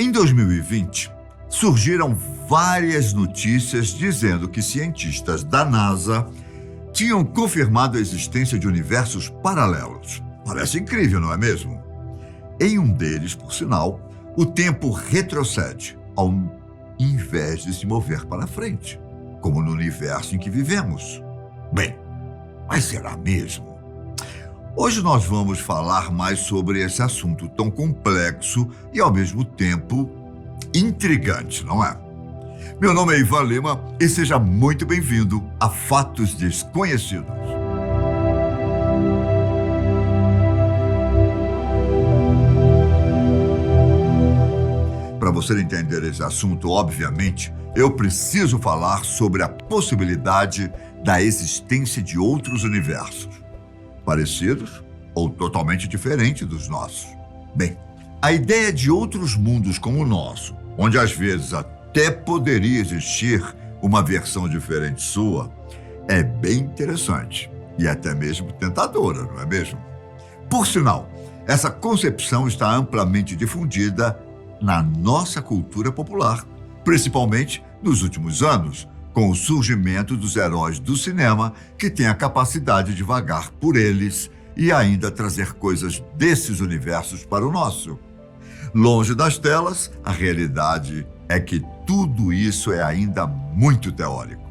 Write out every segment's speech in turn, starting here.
Em 2020, surgiram várias notícias dizendo que cientistas da NASA tinham confirmado a existência de universos paralelos. Parece incrível, não é mesmo? Em um deles, por sinal, o tempo retrocede, ao invés de se mover para frente, como no universo em que vivemos. Bem, mas será mesmo? Hoje nós vamos falar mais sobre esse assunto tão complexo e, ao mesmo tempo, intrigante, não é? Meu nome é Ivan Lima e seja muito bem-vindo a Fatos Desconhecidos. Para você entender esse assunto, obviamente, eu preciso falar sobre a possibilidade da existência de outros universos, parecidos ou totalmente diferentes dos nossos. Bem, a ideia de outros mundos como o nosso, onde às vezes até poderia existir uma versão diferente sua, é bem interessante e até mesmo tentadora, não é mesmo? Por sinal, essa concepção está amplamente difundida na nossa cultura popular, principalmente nos últimos anos, com o surgimento dos heróis do cinema que têm a capacidade de vagar por eles e ainda trazer coisas desses universos para o nosso. Longe das telas, a realidade é que tudo isso é ainda muito teórico.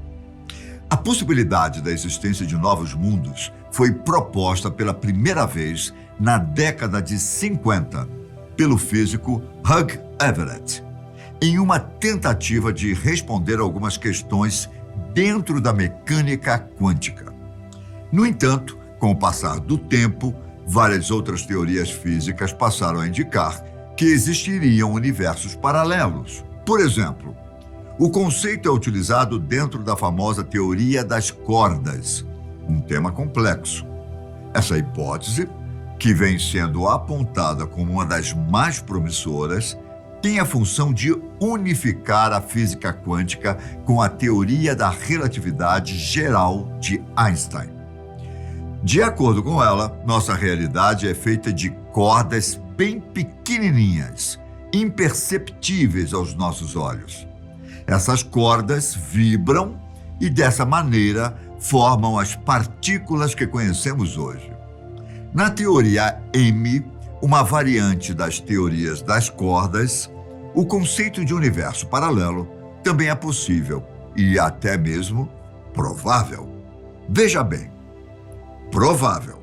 A possibilidade da existência de novos mundos foi proposta pela primeira vez na década de 50 pelo físico Hugh Everett, em uma tentativa de responder algumas questões dentro da mecânica quântica. No entanto, com o passar do tempo, várias outras teorias físicas passaram a indicar que existiriam universos paralelos. Por exemplo, o conceito é utilizado dentro da famosa teoria das cordas, um tema complexo. Essa hipótese, que vem sendo apontada como uma das mais promissoras, tem a função de unificar a física quântica com a teoria da relatividade geral de Einstein. De acordo com ela, nossa realidade é feita de cordas bem pequenininhas, imperceptíveis aos nossos olhos. Essas cordas vibram e, dessa maneira, formam as partículas que conhecemos hoje. Na teoria M, uma variante das teorias das cordas, o conceito de universo paralelo também é possível e até mesmo provável. Veja bem, provável.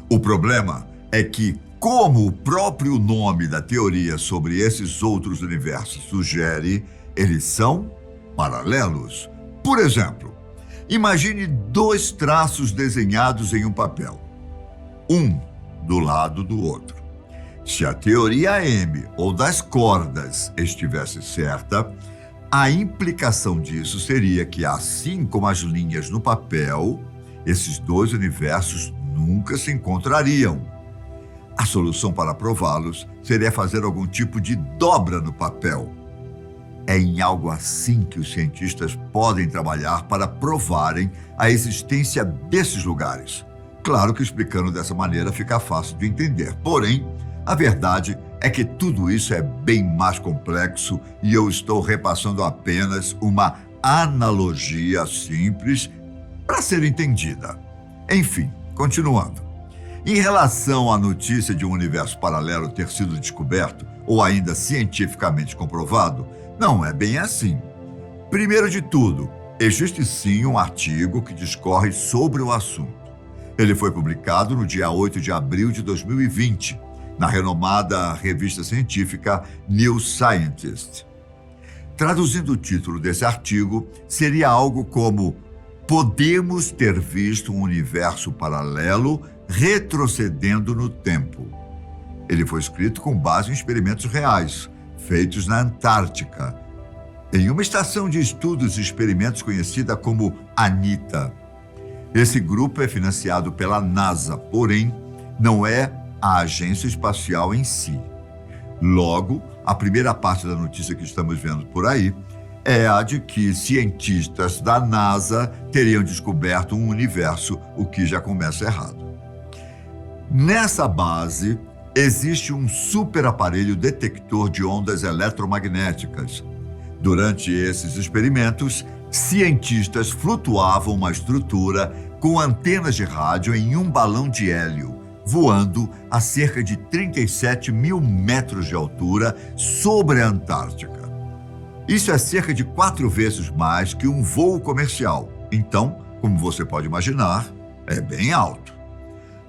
O problema é que, como o próprio nome da teoria sobre esses outros universos sugere, eles são paralelos. Por exemplo, imagine dois traços desenhados em um papel, um do lado do outro. Se a teoria M ou das cordas estivesse certa, a implicação disso seria que, assim como as linhas no papel, esses dois universos nunca se encontrariam. A solução para prová-los seria fazer algum tipo de dobra no papel. É em algo assim que os cientistas podem trabalhar para provarem a existência desses lugares. Claro que explicando dessa maneira fica fácil de entender. Porém, a verdade é que tudo isso é bem mais complexo e eu estou repassando apenas uma analogia simples para ser entendida. Enfim, continuando. Em relação à notícia de um universo paralelo ter sido descoberto ou ainda cientificamente comprovado, não é bem assim. Primeiro de tudo, existe sim um artigo que discorre sobre o assunto. Ele foi publicado no dia 8 de abril de 2020, na renomada revista científica New Scientist. Traduzindo o título desse artigo, seria algo como: podemos ter visto um universo paralelo retrocedendo no tempo. Ele foi escrito com base em experimentos reais, feitos na Antártica, em uma estação de estudos e experimentos conhecida como ANITA. Esse grupo é financiado pela NASA, porém, não é a agência espacial em si. Logo, a primeira parte da notícia que estamos vendo por aí é a de que cientistas da NASA teriam descoberto um universo, o que já começa errado. Nessa base, existe um super aparelho detector de ondas eletromagnéticas. Durante esses experimentos, cientistas flutuavam uma estrutura com antenas de rádio em um balão de hélio, voando a cerca de 37 mil metros de altura sobre a Antártica. Isso é cerca de 4 vezes mais que um voo comercial. Então, como você pode imaginar, é bem alto.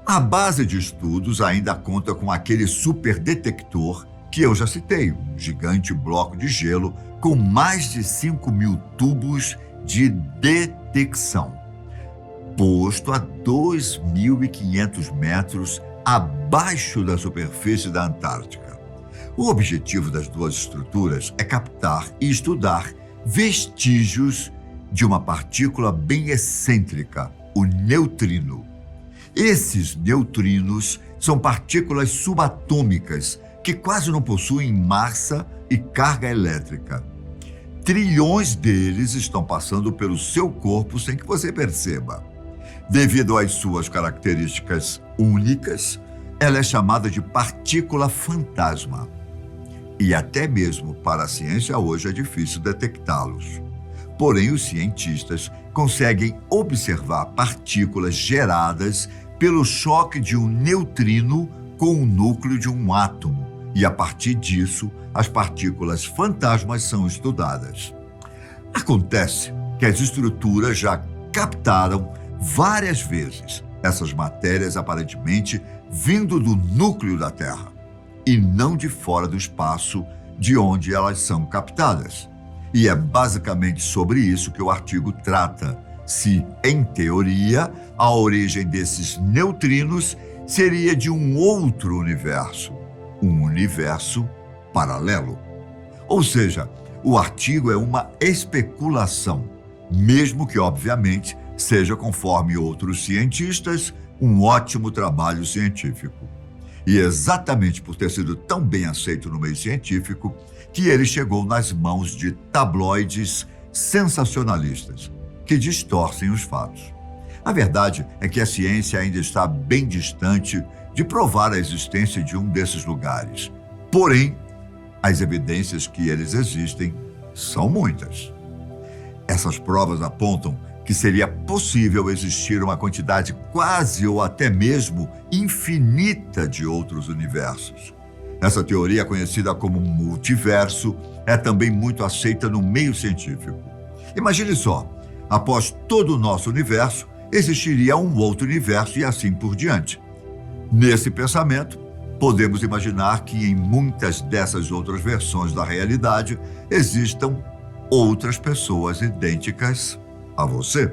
A base de estudos ainda conta com aquele superdetector que eu já citei, um gigante bloco de gelo com mais de 5 mil tubos de detecção, posto a 2.500 metros abaixo da superfície da Antártica. O objetivo das duas estruturas é captar e estudar vestígios de uma partícula bem excêntrica, o neutrino. Esses neutrinos são partículas subatômicas que quase não possuem massa e carga elétrica. Trilhões deles estão passando pelo seu corpo sem que você perceba. Devido às suas características únicas, ela é chamada de partícula fantasma. E até mesmo para a ciência hoje é difícil detectá-los. Porém, os cientistas conseguem observar partículas geradas pelo choque de um neutrino com o núcleo de um átomo. E a partir disso, as partículas fantasmas são estudadas. Acontece que as estruturas já captaram várias vezes essas matérias aparentemente vindo do núcleo da Terra e não de fora do espaço de onde elas são captadas. E é basicamente sobre isso que o artigo trata, se, em teoria, a origem desses neutrinos seria de um outro universo, um universo paralelo. Ou seja, o artigo é uma especulação, mesmo que, obviamente, seja, conforme outros cientistas, um ótimo trabalho científico. E exatamente por ter sido tão bem aceito no meio científico, que ele chegou nas mãos de tabloides sensacionalistas, que distorcem os fatos. A verdade é que a ciência ainda está bem distante de provar a existência de um desses lugares. Porém, as evidências que eles existem são muitas. Essas provas apontam que seria possível existir uma quantidade quase ou até mesmo infinita de outros universos. Essa teoria, conhecida como multiverso, é também muito aceita no meio científico. Imagine só, após todo o nosso universo, existiria um outro universo e assim por diante. Nesse pensamento, podemos imaginar que em muitas dessas outras versões da realidade existam outras pessoas idênticas a você.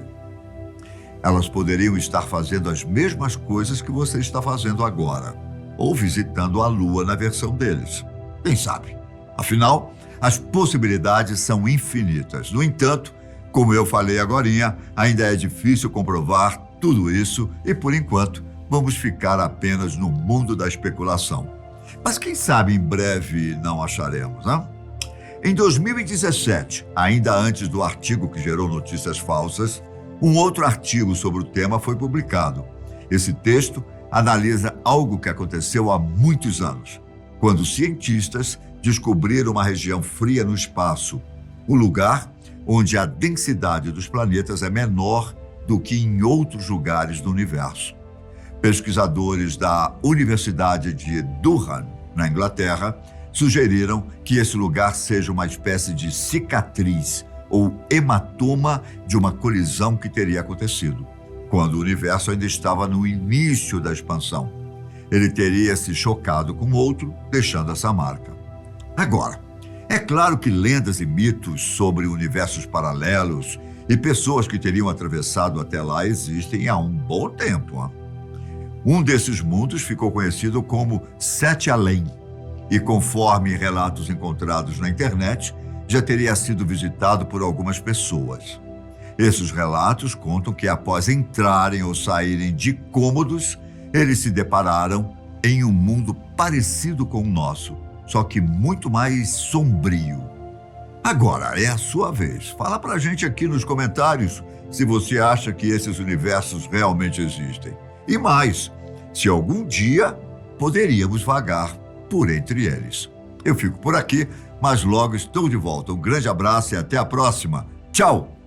Elas poderiam estar fazendo as mesmas coisas que você está fazendo agora, ou visitando a Lua na versão deles. Quem sabe? Afinal, as possibilidades são infinitas. No entanto, como eu falei agorinha, ainda é difícil comprovar tudo isso e, por enquanto, vamos ficar apenas no mundo da especulação. Mas quem sabe em breve não acharemos, né? Em 2017, ainda antes do artigo que gerou notícias falsas, um outro artigo sobre o tema foi publicado. Esse texto analisa algo que aconteceu há muitos anos, quando cientistas descobriram uma região fria no espaço, um lugar onde a densidade dos planetas é menor do que em outros lugares do universo. Pesquisadores da Universidade de Durham, na Inglaterra, sugeriram que esse lugar seja uma espécie de cicatriz ou hematoma de uma colisão que teria acontecido, quando o universo ainda estava no início da expansão. Ele teria se chocado com outro, deixando essa marca. Agora, é claro que lendas e mitos sobre universos paralelos e pessoas que teriam atravessado até lá existem há um bom tempo. Um desses mundos ficou conhecido como Sete Além, e conforme relatos encontrados na internet, já teria sido visitado por algumas pessoas. Esses relatos contam que após entrarem ou saírem de cômodos, eles se depararam em um mundo parecido com o nosso, só que muito mais sombrio. Agora é a sua vez. Fala pra gente aqui nos comentários se você acha que esses universos realmente existem. E mais, se algum dia poderíamos vagar por entre eles. Eu fico por aqui, mas logo estou de volta. Um grande abraço e até a próxima. Tchau!